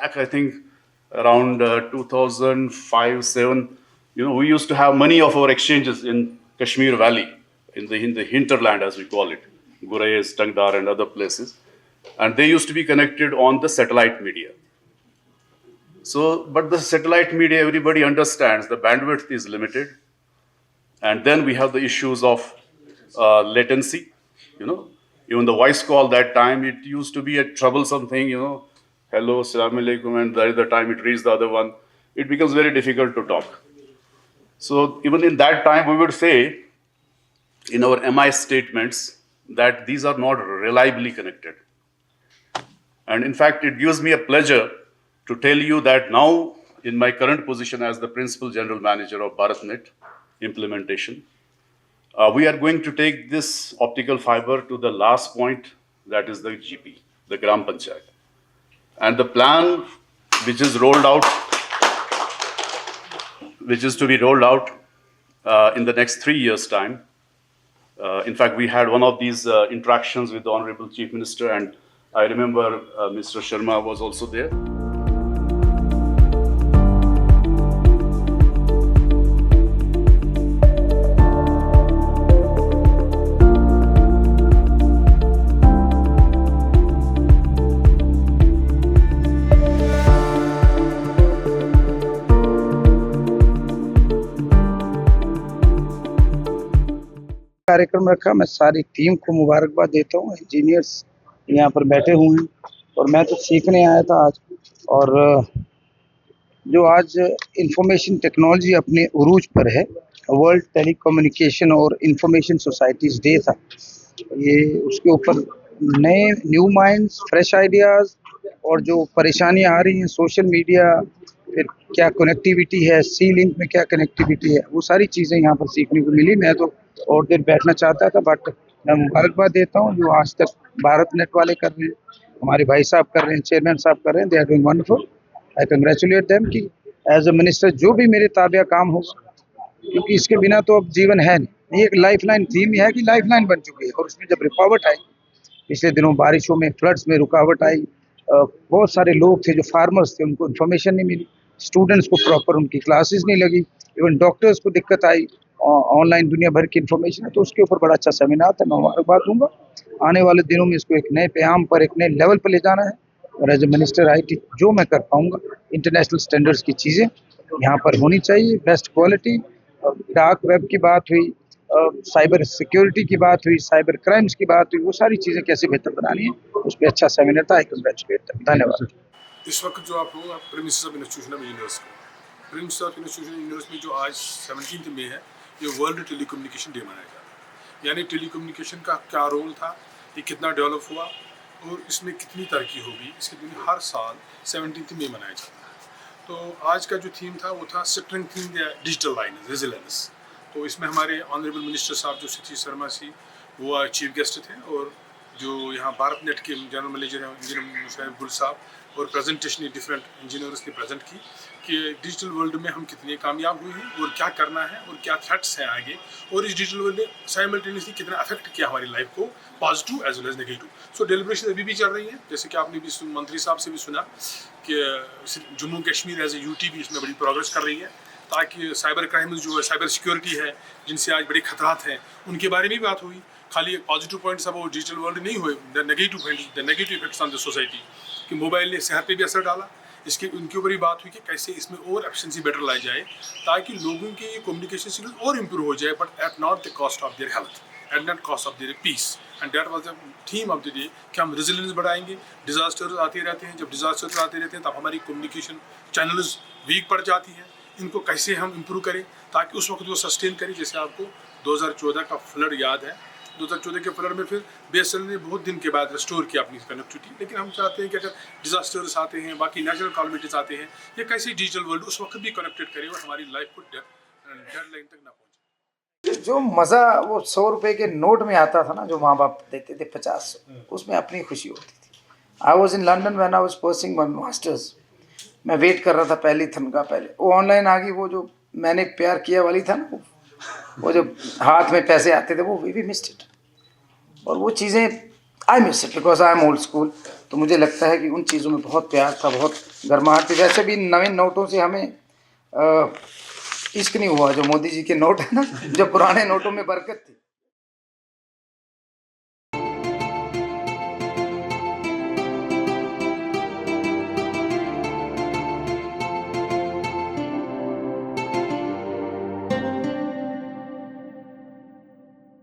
back, I think around 2005-7, we used to have many of our exchanges in Kashmir Valley, in the hinterland as we call it, Gurayz, Tangdar, and other places, and they used to be connected on the satellite media. So, but the satellite media, everybody understands the bandwidth is limited, and then we have the issues of latency. Even the voice call that time, it used to be a troublesome thing. Hello, salam alaikum, and by the time it reaches the other one, it becomes very difficult to talk. So even in that time, we would say in our MI statements that these are not reliably connected. And in fact, it gives me a pleasure to tell you that now, in my current position as the Principal General Manager of BharatNet implementation, we are going to take this optical fiber to the last point, that is the GP, the Gram Panchayat. And the plan which is rolled out, which is to be rolled out in the next 3 years' time. In fact, we had one of these interactions with the Honorable Chief Minister, and I remember Mr. Sharma was also there. कार्यक्रम रखा। मैं सारी team को मुबारकबाद देता हूँ। Engineers यहाँ पर बैठे हुए हैं और मैं तो सीखने आया था आज। और जो आज इंफॉर्मेशन टेक्नोलॉजी अपने उरूज पर है, वर्ल्ड टेलीकम्युनिकेशन और इंफॉर्मेशन सोसाइटीज़ डे था, ये उसके ऊपर नए न्यू माइंड्स, फ्रेश आइडियाज़ और जो परेशानियाँ आ रही हैं सोशल मीडिया, फिर क्या कनेक्टिविटी है, सी लिंक में क्या कनेक्टिविटी है, वो सारी चीज़ें यहाँ पर सीखने को मिली। मैं तो और देर बैठना चाहता था, बट मैं मुबारकबाद देता हूँ जो आज तक भारत नेट वाले कर रहे हैं, हमारे भाई साहब कर रहे हैं, चेयरमैन साहब कर रहे हैं। They are doing wonderful. I congratulate them कि एज अ मिनिस्टर जो भी मेरे ताबिया काम होगा, क्योंकि इसके बिना तो अब जीवन है नहीं। ये एक लाइफ लाइन थीम है कि लाइफ लाइन बन चुकी है, और उसमें जब रुकावट आई, पिछले दिनों बारिशों में, फ्लड्स में रुकावट आई, बहुत सारे लोग थे जो फार्मर्स थे, उनको इन्फॉर्मेशन नहीं मिली, स्टूडेंट्स को प्रॉपर उनकी क्लासेस नहीं लगी, इवन डॉक्टर्स को दिक्कत आई, ऑनलाइन दुनिया भर की इन्फॉर्मेशन है। तो उसके ऊपर बड़ा अच्छा सेमिनार था। मैं मुबारकबाद दूंगा। आने वाले दिनों में इसको एक नए प्याम पर, एक नए लेवल पर ले जाना है, और एज ए मिनिस्टर IT जो मैं कर पाऊंगा, इंटरनेशनल स्टैंडर्ड्स की चीज़ें यहाँ पर होनी चाहिए, बेस्ट क्वालिटी। डार्क वेब की बात हुई, साइबर सिक्योरिटी की बात हुई, साइबर क्राइम्स की बात हुई, वो सारी चीज़ें कैसे बेहतर बनानी है, उस पर अच्छा सेमिनार था। आई कंग्रेचुलेट। धन्यवाद। इस वक्त जो आप हो princess of institution of universe Prince of institution universe में जो आज 17 मई है, ये वर्ल्ड टेलीकम्युनिकेशन डे मनाया जाता है। यानी टेलीकम्युनिकेशन का क्या रोल था, ये कितना डेवलप हुआ और इसमें कितनी तरक्की होगी, इसके लिए हर साल 17 मई मनाया जाता है। तो आज का जो थीम था वो था strengthening the digital lines, resilience. तो इसमें हमारे ऑनरेबल मिनिस्टर साहब जो सतीश शर्मा जी, वो चीफ गेस्ट थे, और जो यहाँ भारत नेट के जनरल मैनेजर हैं इंजीनियर मुशैब गुल साहब, और प्रेजेंटेशन डिफरेंट इंजीनियर्स ने प्रेजेंट की कि डिजिटल वर्ल्ड में हम कितने कामयाब हुए हैं और क्या करना है और क्या थ्रेट्स हैं आगे, और इस डिजिटल वर्ल्ड ने साइमल्टेनियसली कितना अफेक्ट किया हमारी लाइफ को, positive as well as negative. So deliberation अभी भी चल रही है, जैसे कि आपने भी मंत्री साहब से भी सुना कि Jammu Kashmir as a UT भी इसमें बड़ी प्रोग्रेस कर रही है, ताकि साइबर क्राइम जो है, साइबर सिक्योरिटी है, जिनसे आज बड़े खतरात हैं, उनके बारे में भी बात हुई। खाली पॉजिटिव पॉइंट्स अब वो डिजिटल वर्ल्ड नहीं हुए, the negative effects on the society, कि मोबाइल ने सेहत पे भी असर डाला, इसके उनके ऊपर ही बात हुई कि कैसे इसमें और एफिशिएंसी बेटर लाई जाए, ताकि लोगों के कम्युनिकेशन स्किल्स और इम्प्रूव हो जाए, but at not the cost of their health, at not cost of their peace. And that was the theme of the day कि हम रेजिलियंस बढ़ाएंगे। डिजास्टर्स आते रहते हैं, जब डिजास्टर्स आते रहते हैं तब हमारी कम्युनिकेशन चैनल्स वीक पड़ जाती हैं, इनको कैसे हम इम्प्रूव करें ताकि उस वक्त वो सस्टेन करें। जैसे आपको 2014 का फ्लड याद है, 2014 के फ्लड में फिर BSNL ने बहुत दिन के बाद रिस्टोर किया अपनी कनेक्टिविटी, लेकिन हम चाहते हैं कि अगर डिजास्टर्स आते हैं, बाकी नेचुरल कैलामिटीज आते हैं, ये कैसे डिजिटल वर्ल्ड उस वक्त भी कनेक्टेड करे और हमारी लाइफ को डेडलाइन तक ना पहुँचे। जो मज़ा वो 100 रुपये के नोट में आता था ना, जो माँ बाप देते थे 50, उसमें अपनी खुशी होती थी। I was in London when I was pursuing my masters. मैं वेट कर रहा था पहली तनख्वाह पहले, वो ऑनलाइन आ गई। वो जो मैंने प्यार किया वाली था ना, वो जो हाथ में पैसे आते थे, वो वी मिस्ड इट। और वो चीज़ें I miss it because I am old school. तो मुझे लगता है कि उन चीज़ों में बहुत प्यार था, बहुत गर्माहट थी। वैसे भी नवीन नोटों से हमें इश्क नहीं हुआ, जो मोदी जी के नोट है ना, जो पुराने नोटों में बरकत थी।